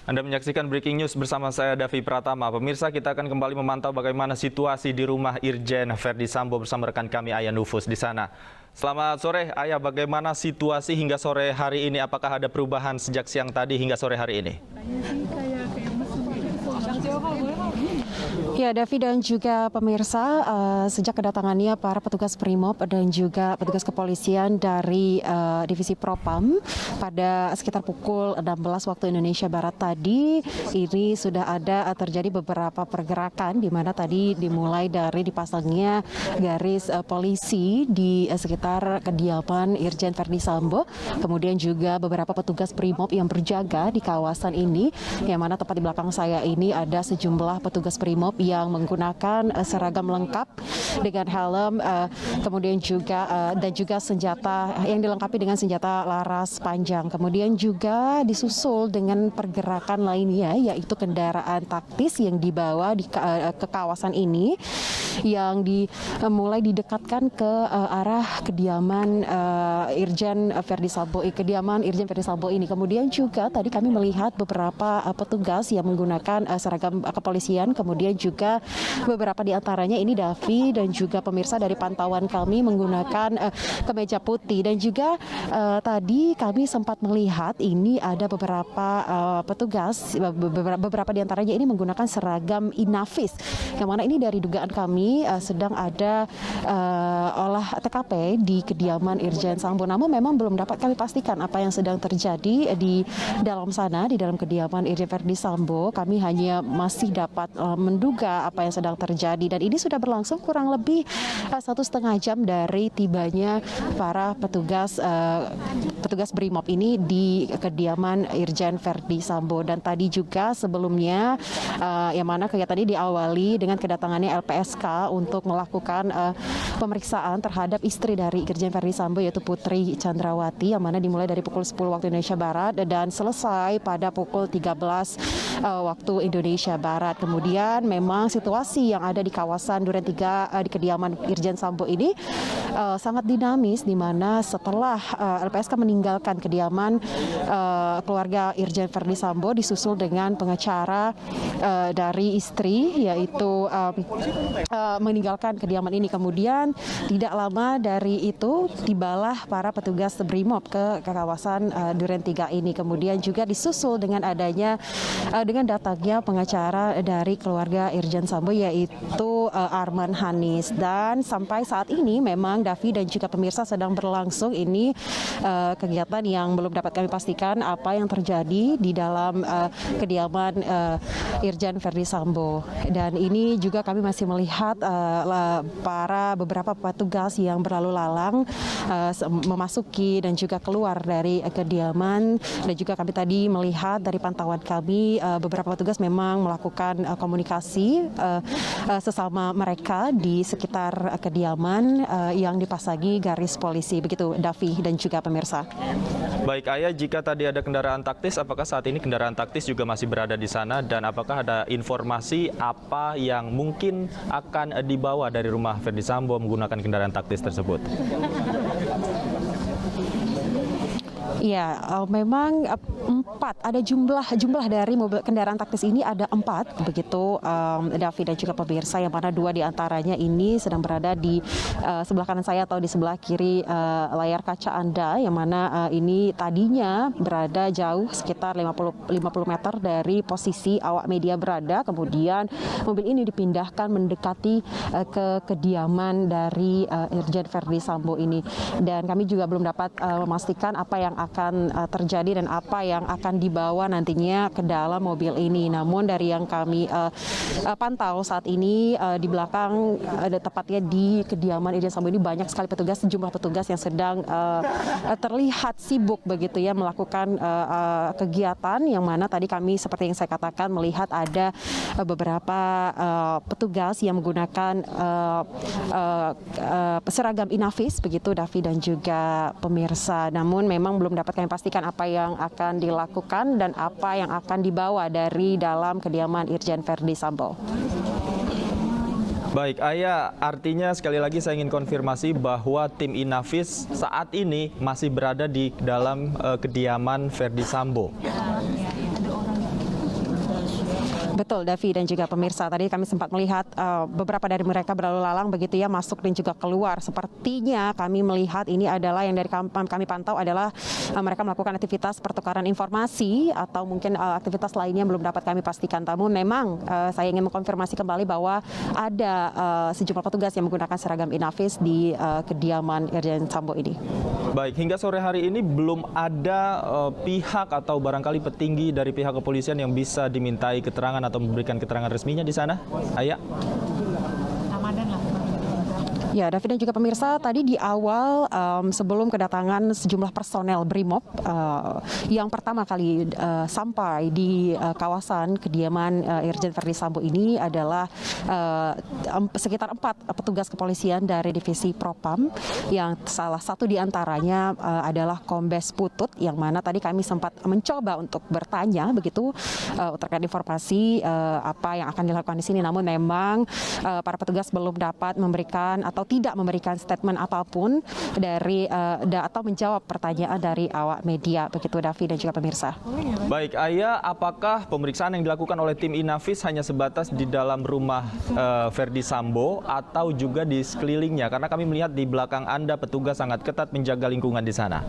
Anda menyaksikan Breaking News bersama saya Davi Pratama. Pemirsa, kita akan kembali memantau bagaimana situasi di rumah Irjen Verdi Sambo bersama rekan kami Ayah Nufus di sana. Selamat sore Ayah, bagaimana situasi hingga sore hari ini? Apakah ada perubahan sejak siang tadi hingga sore hari ini? Ya, Davi dan juga pemirsa, sejak kedatangannya para petugas Brimob dan juga petugas kepolisian dari Divisi Propam pada sekitar pukul 16 waktu Indonesia Barat tadi, ini sudah ada terjadi beberapa pergerakan di mana tadi dimulai dari dipasangnya garis polisi di sekitar kediaman Irjen Verdi Sambo, kemudian juga beberapa petugas Brimob yang berjaga di kawasan ini, yang mana tepat di belakang saya ini ada sejumlah petugas Brimob yang menggunakan seragam lengkap dengan helm, kemudian juga dan juga senjata yang dilengkapi dengan senjata laras panjang. Kemudian juga disusul dengan pergerakan lainnya, yaitu kendaraan taktis yang dibawa ke kawasan ini, yang mulai didekatkan ke arah kediaman Irjen Verdi Sambo ini. Kemudian juga tadi kami melihat beberapa petugas yang menggunakan seragam kepolisian, kemudian juga beberapa di antaranya ini Davi dan juga pemirsa dari pantauan kami menggunakan kemeja putih, dan juga tadi kami sempat melihat ini ada beberapa petugas, beberapa di antaranya ini menggunakan seragam Inavis, yang mana ini dari dugaan kami sedang ada olah TKP di kediaman Irjen Sambo. Namun memang belum dapat kami pastikan apa yang sedang terjadi di dalam sana, di dalam kediaman Irjen Verdi Sambo. Kami hanya masih dapat menduga apa yang sedang terjadi, dan ini sudah berlangsung kurang lebih 1,5 jam dari tibanya para petugas Brimob ini di kediaman Irjen Verdi Sambo. Dan tadi juga sebelumnya yang mana kegiatan ini diawali dengan kedatangannya LPSK untuk melakukan pemeriksaan terhadap istri dari Irjen Verdi Sambo, yaitu Putri Chandrawati, yang mana dimulai dari pukul 10 waktu Indonesia Barat dan selesai pada pukul 13 waktu Indonesia Barat. Kemudian memang situasi yang ada di kawasan Duren 3 di kediaman Irjen Sambo ini sangat dinamis, di mana setelah LPSK meninggalkan kediaman keluarga Irjen Verdi Sambo disusul dengan pengacara dari istri, yaitu meninggalkan kediaman ini. Kemudian tidak lama dari itu tibalah para petugas Brimob ke kawasan Duren 3 ini. Kemudian juga disusul dengan datangnya pengacara dari keluarga Irjen Sambo, yaitu Arman Hanis. Dan sampai saat ini memang Davi dan juga pemirsa sedang berlangsung ini kegiatan yang belum dapat kami pastikan apa yang terjadi di dalam kediaman Irjen Verdi Sambo. Dan ini juga kami masih melihat beberapa petugas yang berlalu lalang memasuki dan juga keluar dari kediaman. Dan juga kami tadi melihat dari pantauan kami beberapa petugas memang melakukan komunikasi sesama mereka di sekitar kediaman yang dipasangi garis polisi. Begitu Davi dan juga pemirsa. Baik Ayah, jika tadi ada kendaraan taktis, apakah saat ini kendaraan taktis juga masih berada di sana, dan apakah ada informasi apa yang mungkin akan dibawa dari rumah Verdi Sambo menggunakan kendaraan taktis tersebut? Ya, memang ada jumlah dari mobil kendaraan taktis ini ada 4, begitu Davi dan juga pemirsa, yang mana 2 di antaranya ini sedang berada di sebelah kanan saya atau di sebelah kiri layar kaca Anda, yang mana ini tadinya berada jauh sekitar 50 meter dari posisi awak media berada. Kemudian mobil ini dipindahkan mendekati ke kediaman dari Irjen Verdi Sambo ini, dan kami juga belum dapat memastikan apa yang akan terjadi dan apa yang akan dibawa nantinya ke dalam mobil ini. Namun dari yang kami pantau saat ini di belakang, tepatnya di kediaman Irjen Sambo ini, banyak sekali sejumlah petugas yang sedang terlihat sibuk begitu ya melakukan kegiatan, yang mana tadi kami seperti yang saya katakan melihat ada beberapa petugas yang menggunakan seragam Inavis, begitu Davi dan juga pemirsa. Namun memang belum dapat kami pastikan apa yang akan dilakukan dan apa yang akan dibawa dari dalam kediaman Irjen Verdi Sambo. Baik, Ayah, artinya sekali lagi saya ingin konfirmasi bahwa tim Inavis saat ini masih berada di dalam kediaman Verdi Sambo. Betul, Davi dan juga pemirsa. Tadi kami sempat melihat beberapa dari mereka berlalu lalang begitu ya, masuk dan juga keluar. Sepertinya kami melihat ini adalah yang dari kami pantau adalah mereka melakukan aktivitas pertukaran informasi atau mungkin aktivitas lainnya belum dapat kami pastikan. Namun memang saya ingin mengkonfirmasi kembali bahwa ada sejumlah petugas yang menggunakan seragam Inavis di kediaman Irjen Sambo ini. Baik, hingga sore hari ini belum ada pihak atau barangkali petinggi dari pihak kepolisian yang bisa dimintai keterangan atau memberikan keterangan resminya di sana? Ayah? Ya, David dan juga pemirsa, tadi di awal sebelum kedatangan sejumlah personel BRIMOB yang pertama kali sampai di kawasan kediaman Irjen Verdi Sambo ini adalah sekitar 4 petugas kepolisian dari divisi Propam, yang salah satu di antaranya adalah Kombes Putut, yang mana tadi kami sempat mencoba untuk bertanya begitu terkait informasi apa yang akan dilakukan di sini. Namun memang para petugas belum dapat memberikan atau tidak memberikan statement apapun dari atau menjawab pertanyaan dari awak media, begitu Davi dan juga pemirsa. Baik, Ayah, apakah pemeriksaan yang dilakukan oleh tim Inavis hanya sebatas di dalam rumah Verdi Sambo atau juga di sekelilingnya? Karena kami melihat di belakang Anda petugas sangat ketat menjaga lingkungan di sana.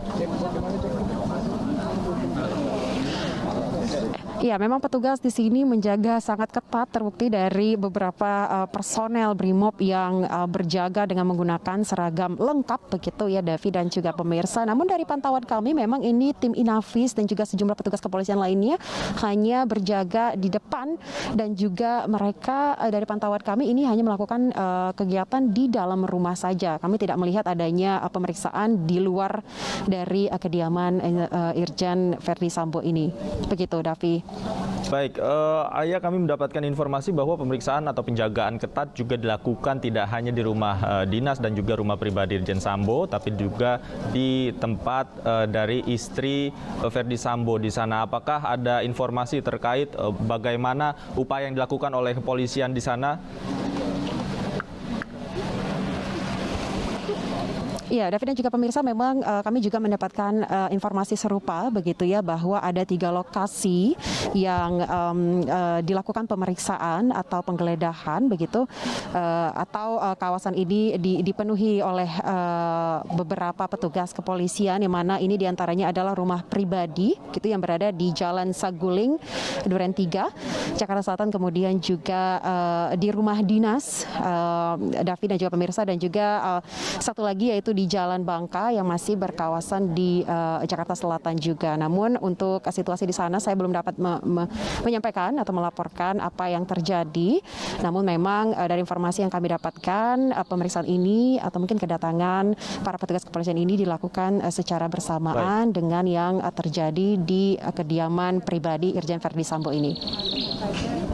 Ya, memang petugas di sini menjaga sangat ketat, terbukti dari beberapa personel BRIMOB yang berjaga dengan menggunakan seragam lengkap begitu ya, Davi dan juga pemirsa. Namun dari pantauan kami memang ini tim Inavis dan juga sejumlah petugas kepolisian lainnya hanya berjaga di depan, dan juga mereka dari pantauan kami ini hanya melakukan kegiatan di dalam rumah saja. Kami tidak melihat adanya pemeriksaan di luar dari kediaman Irjen Verdi Sambo ini. Begitu, Davi. Baik, Ayah, kami mendapatkan informasi bahwa pemeriksaan atau penjagaan ketat juga dilakukan tidak hanya di rumah dinas dan juga rumah pribadi Irjen Sambo, tapi juga di tempat dari istri Verdi Sambo di sana. Apakah ada informasi terkait bagaimana upaya yang dilakukan oleh kepolisian di sana? Ya, David dan juga pemirsa, memang kami juga mendapatkan informasi serupa begitu ya, bahwa ada 3 lokasi yang dilakukan pemeriksaan atau penggeledahan begitu, atau kawasan ini dipenuhi oleh beberapa petugas kepolisian, yang mana ini diantaranya adalah rumah pribadi gitu yang berada di Jalan Saguling, Duren 3, Jakarta Selatan, kemudian juga di rumah dinas David dan juga pemirsa, dan juga satu lagi yaitu di Jalan Bangka yang masih berkawasan di Jakarta Selatan juga. Namun untuk situasi di sana saya belum dapat menyampaikan atau melaporkan apa yang terjadi. Namun memang dari informasi yang kami dapatkan, pemeriksaan ini atau mungkin kedatangan para petugas kepolisian ini dilakukan secara bersamaan dengan yang terjadi di kediaman pribadi Irjen Verdi Sambo ini.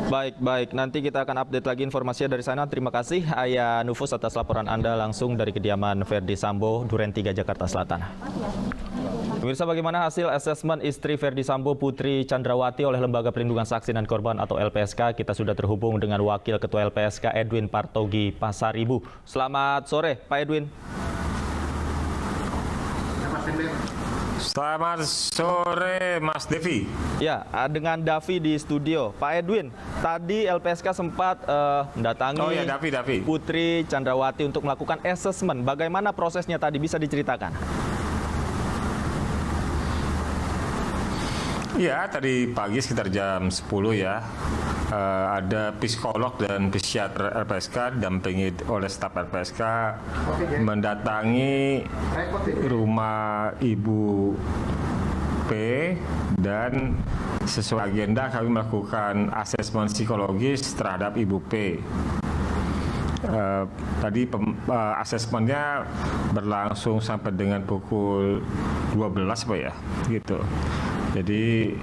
Baik. Nanti kita akan update lagi informasinya dari sana. Terima kasih Ayah Nufus atas laporan Anda langsung dari kediaman Verdi Sambo, Duren 3, Jakarta Selatan. Pemirsa, bagaimana hasil asesmen istri Verdi Sambo, Putri Chandrawati oleh Lembaga Perlindungan Saksi dan Korban atau LPSK? Kita sudah terhubung dengan Wakil Ketua LPSK Edwin Partogi Pasaribu. Selamat sore, Pak Edwin. Selamat sore, Mas Devi. Ya, dengan Davi di studio. Pak Edwin, tadi LPSK sempat mendatangi Davi. Putri Chandrawati untuk melakukan asesmen. Bagaimana prosesnya tadi, bisa diceritakan? Ya, tadi pagi sekitar jam 10 ya, ada psikolog dan psikiater LPSK didampingi oleh staf LPSK mendatangi rumah Ibu P, dan sesuai agenda kami melakukan asesmen psikologis terhadap Ibu P. Tadi asesmennya berlangsung sampai dengan pukul 12 Pak ya, gitu. Jadi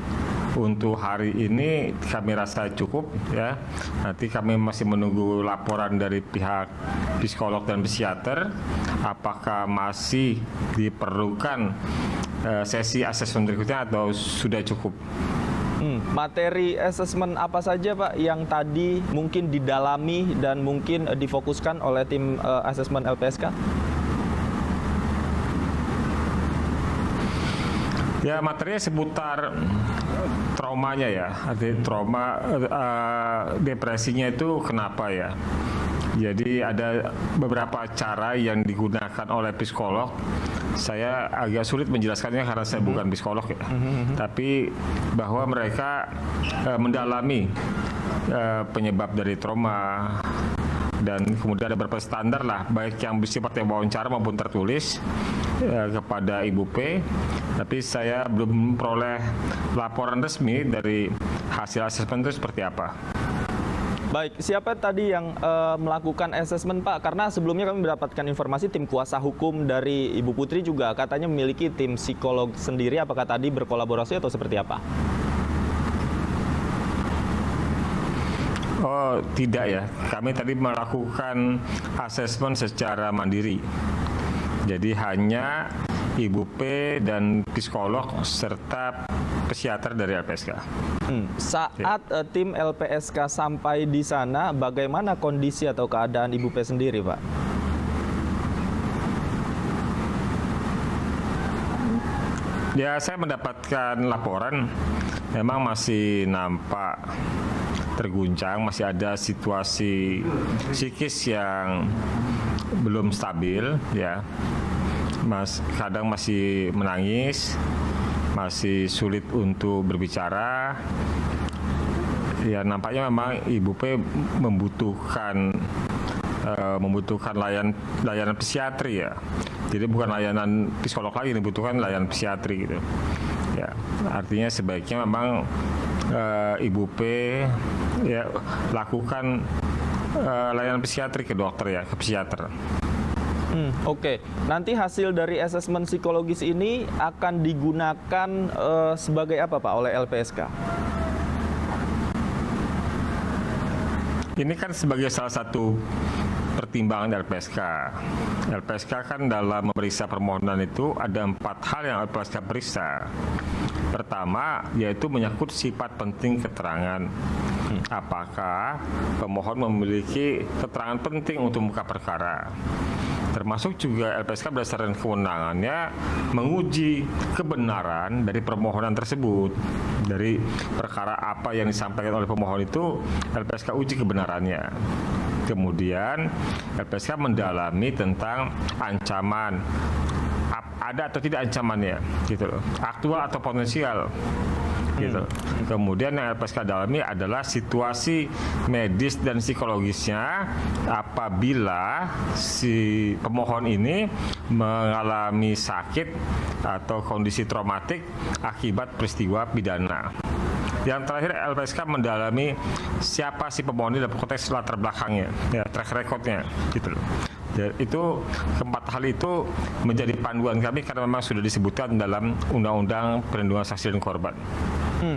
untuk hari ini kami rasa cukup ya. Nanti kami masih menunggu laporan dari pihak psikolog dan psikiater apakah masih diperlukan sesi asesmen berikutnya atau sudah cukup. Materi asesmen apa saja Pak yang tadi mungkin didalami dan mungkin difokuskan oleh tim asesmen LPSK? Ya, materinya seputar traumanya ya, arti trauma depresinya itu kenapa ya. Jadi ada beberapa cara yang digunakan oleh psikolog. Saya agak sulit menjelaskannya karena saya bukan psikolog ya. Tapi bahwa mereka mendalami penyebab dari trauma, dan kemudian ada beberapa standar lah, baik yang sifatnya wawancara maupun tertulis kepada Ibu P. Tapi saya belum memperoleh laporan resmi dari hasil asesmen itu seperti apa. Baik, siapa tadi yang melakukan asesmen Pak? Karena sebelumnya kami mendapatkan informasi tim kuasa hukum dari Ibu Putri juga katanya memiliki tim psikolog sendiri. Apakah tadi berkolaborasi atau seperti apa? Oh, tidak ya. Kami tadi melakukan asesmen secara mandiri. Jadi hanya Ibu P dan psikolog serta psikiater dari LPSK. Saat tim LPSK sampai di sana, bagaimana kondisi atau keadaan Ibu P sendiri, Pak? Ya, saya mendapatkan laporan memang masih nampak terguncang, masih ada situasi psikis yang belum stabil ya. Kadang masih menangis, masih sulit untuk berbicara. Ya, nampaknya memang Ibu P membutuhkan layanan psikiatri ya. Jadi bukan layanan psikolog lagi, dibutuhkan layanan psikiatri gitu. Ya, artinya sebaiknya memang Ibu P ya lakukan layanan psikiatri ke dokter ya, ke psikiater. Oke. Nanti hasil dari asesmen psikologis ini akan digunakan sebagai apa Pak oleh LPSK? Ini kan sebagai salah satu pertimbangan LPSK. LPSK kan dalam memeriksa permohonan itu ada 4 hal yang LPSK periksa. Pertama, yaitu menyangkut sifat penting keterangan. Apakah pemohon memiliki keterangan penting untuk muka perkara? Termasuk juga LPSK berdasarkan kewenangannya menguji kebenaran dari permohonan tersebut. Dari perkara apa yang disampaikan oleh pemohon itu, LPSK uji kebenarannya. Kemudian LPSK mendalami tentang ancaman, ada atau tidak ancamannya, gitu loh, aktual atau potensial, gitu. Kemudian yang LPSK dalami adalah situasi medis dan psikologisnya apabila si pemohon ini mengalami sakit atau kondisi traumatik akibat peristiwa pidana. Yang terakhir, LPSK mendalami siapa si pemohon ini dalam konteks latar belakangnya, ya, track recordnya, gitu loh. Ya, itu keempat hal itu menjadi panduan kami karena memang sudah disebutkan dalam Undang-Undang Perlindungan Saksi dan Korban.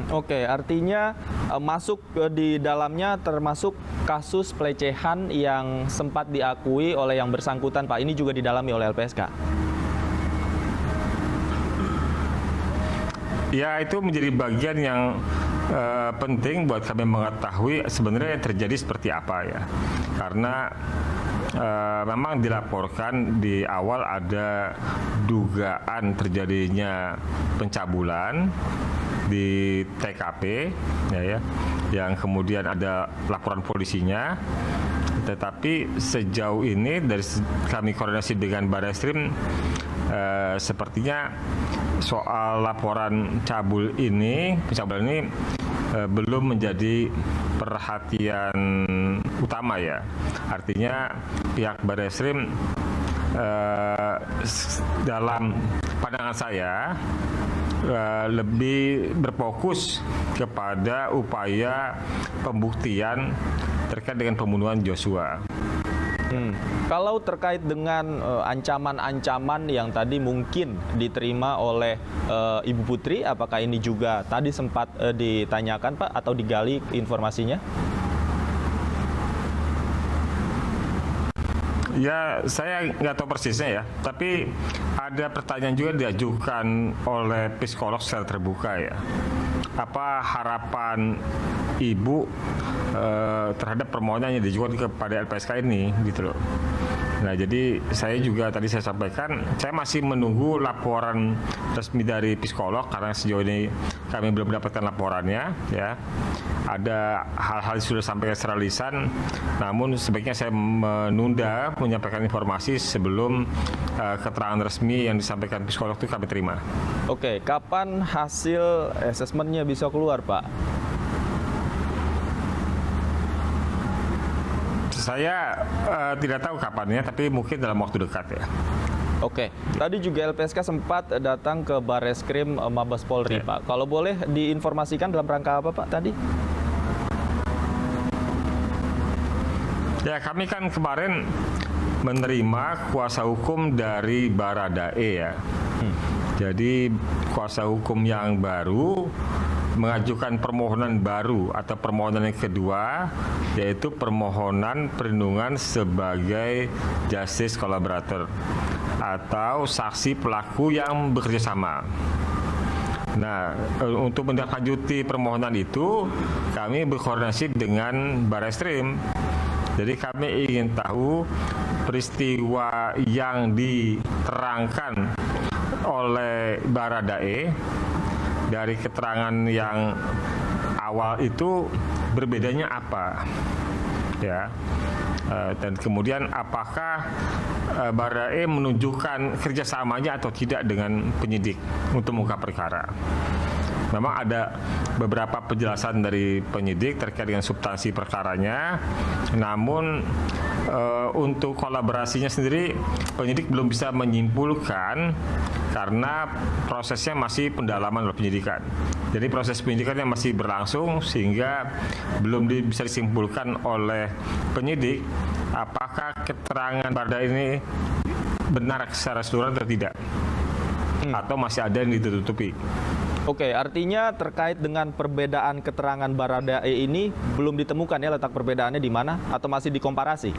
Oke, artinya masuk di dalamnya termasuk kasus pelecehan yang sempat diakui oleh yang bersangkutan, Pak. Ini juga didalami oleh LPSK. Ya, itu menjadi bagian yang penting buat kami mengetahui sebenarnya yang terjadi seperti apa ya. Karena memang dilaporkan di awal ada dugaan terjadinya pencabulan di TKP ya, yang kemudian ada laporan polisinya. Tetapi sejauh ini dari kami koordinasi dengan Barreskrim, sepertinya soal laporan pencabulan ini belum menjadi perhatian utama ya. Artinya pihak Barreskrim dalam pandangan saya lebih berfokus kepada upaya pembuktian terkait dengan pembunuhan Joshua. Kalau terkait dengan ancaman-ancaman yang tadi mungkin diterima oleh Ibu Putri, apakah ini juga tadi sempat ditanyakan Pak atau digali informasinya? Ya, saya nggak tahu persisnya ya, tapi ada pertanyaan juga diajukan oleh psikolog secara terbuka ya. Apa harapan Ibu terhadap permohonan yang diajukan kepada LPSK ini, gitu loh. Nah, jadi saya juga tadi saya sampaikan, saya masih menunggu laporan resmi dari psikolog karena sejauh ini kami belum mendapatkan laporannya. Ya, ada hal-hal yang sudah sampaikan secara lisan, namun sebaiknya saya menunda menyampaikan informasi sebelum keterangan resmi yang disampaikan psikolog itu kami terima. Oke, kapan hasil asesmennya bisa keluar, Pak? Saya tidak tahu kapannya, tapi mungkin dalam waktu dekat ya. Oke, tadi juga LPSK sempat datang ke Bareskrim Mabes Polri, Pak. Kalau boleh diinformasikan dalam rangka apa, Pak, tadi? Ya, kami kan kemarin menerima kuasa hukum dari Baradae ya. Jadi kuasa hukum yang baru mengajukan permohonan baru atau permohonan yang kedua, yaitu permohonan perlindungan sebagai justice collaborator atau saksi pelaku yang bekerja sama. Nah, untuk menindaklanjuti permohonan itu, kami berkoordinasi dengan Bareskrim. Jadi kami ingin tahu peristiwa yang diterangkan oleh Baradae dari keterangan yang awal itu berbedanya apa, ya, dan kemudian apakah Baradae menunjukkan kerjasamanya atau tidak dengan penyidik untuk mengungkap perkara. Memang ada beberapa penjelasan dari penyidik terkait dengan substansi perkaranya, namun untuk kolaborasinya sendiri penyidik belum bisa menyimpulkan karena prosesnya masih pendalaman oleh penyidikan. Jadi proses penyidikannya masih berlangsung sehingga belum bisa disimpulkan oleh penyidik apakah keterangan Baradae ini benar secara keseluruhan atau tidak, atau masih ada yang ditutupi. Oke, artinya terkait dengan perbedaan keterangan Baradae ini belum ditemukan ya letak perbedaannya di mana atau masih dikomparasi?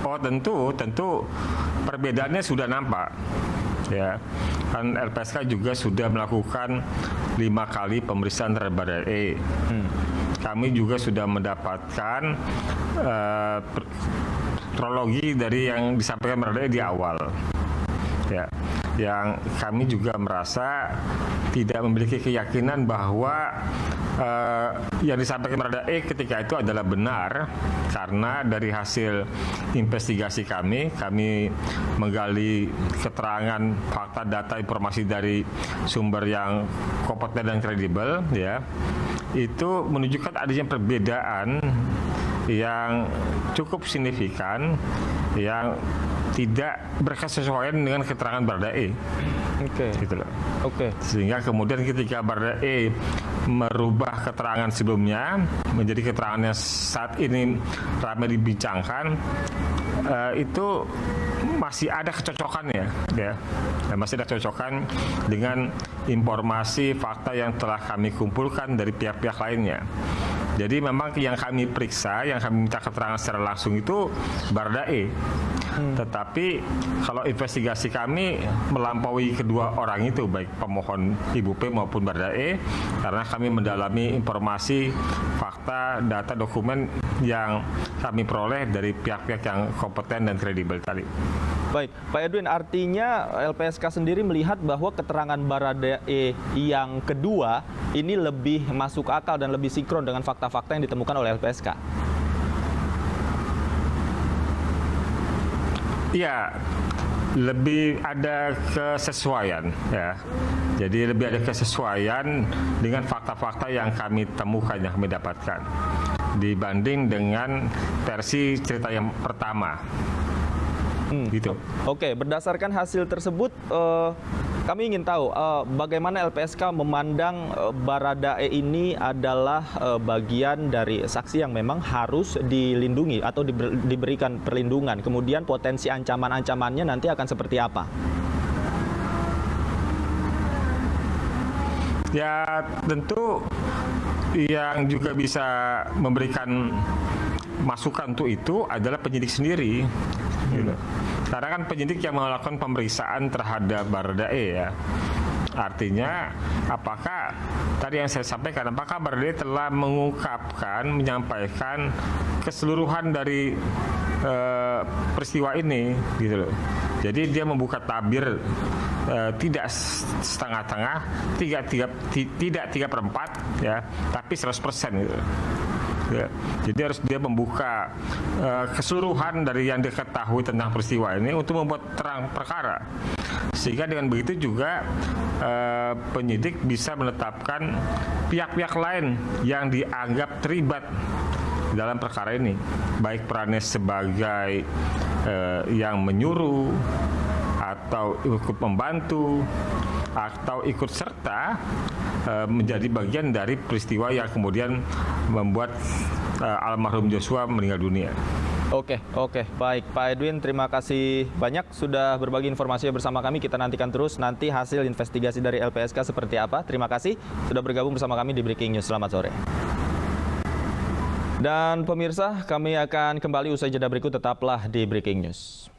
Oh, tentu perbedaannya sudah nampak. Ya, kan LPSK juga sudah melakukan 5 kali pemeriksaan terhadap Baradae. Kami juga sudah mendapatkan kronologi dari yang disampaikan Baradae di awal. Ya, yang kami juga merasa tidak memiliki keyakinan bahwa yang disampaikan Baradae ketika itu adalah benar, karena dari hasil investigasi kami menggali keterangan, fakta, data, informasi dari sumber yang kompeten dan kredibel, ya, itu menunjukkan adanya perbedaan yang cukup signifikan yang tidak berkesesuaian dengan keterangan Baradae. Oke. Gitu loh. Oke. Sehingga kemudian ketika Baradae merubah keterangan sebelumnya menjadi keterangan yang saat ini ramai dibincangkan, itu masih ada kecocokannya, ya. Dan masih ada kecocokan dengan informasi fakta yang telah kami kumpulkan dari pihak-pihak lainnya. Jadi memang yang kami periksa, yang kami minta keterangan secara langsung itu Baradae. Tetapi kalau investigasi kami melampaui kedua orang itu, baik pemohon Ibu P maupun Baradae, karena kami mendalami informasi, fakta, data, dokumen yang kami peroleh dari pihak-pihak yang kompeten dan kredibel tadi. Baik, Pak Edwin, artinya LPSK sendiri melihat bahwa keterangan Baradae yang kedua ini lebih masuk akal dan lebih sinkron dengan fakta-fakta yang ditemukan oleh LPSK. Iya, lebih ada kesesuaian, ya. Jadi lebih ada kesesuaian dengan fakta-fakta yang kami temukan, yang kami dapatkan, dibanding dengan versi cerita yang pertama. Gitu. Oke, berdasarkan hasil tersebut, kami ingin tahu bagaimana LPSK memandang Baradae ini adalah bagian dari saksi yang memang harus dilindungi atau diberikan perlindungan. Kemudian potensi ancaman-ancamannya nanti akan seperti apa? Ya, tentu yang juga bisa memberikan masukan untuk itu adalah penyidik sendiri. Gitu. Karena kan penyidik yang melakukan pemeriksaan terhadap Baradae, ya. Artinya, apakah tadi yang saya sampaikan, apakah Baradae telah menyampaikan keseluruhan dari peristiwa ini, gitu loh. Jadi dia membuka tabir tidak setengah-tengah, tidak 3/4, ya, tapi 100%, gitu. Ya, jadi harus dia membuka keseluruhan dari yang diketahui tentang peristiwa ini untuk membuat terang perkara, sehingga dengan begitu juga penyidik bisa menetapkan pihak-pihak lain yang dianggap terlibat dalam perkara ini, baik perannya sebagai yang menyuruh atau ikut membantu atau ikut serta menjadi bagian dari peristiwa yang kemudian membuat almarhum Joshua meninggal dunia. Oke, baik Pak Edwin, terima kasih banyak sudah berbagi informasi bersama kami. Kita nantikan terus nanti hasil investigasi dari LPSK seperti apa. Terima kasih sudah bergabung bersama kami di Breaking News. Selamat sore. Dan pemirsa, kami akan kembali usai jeda berikut, tetaplah di Breaking News.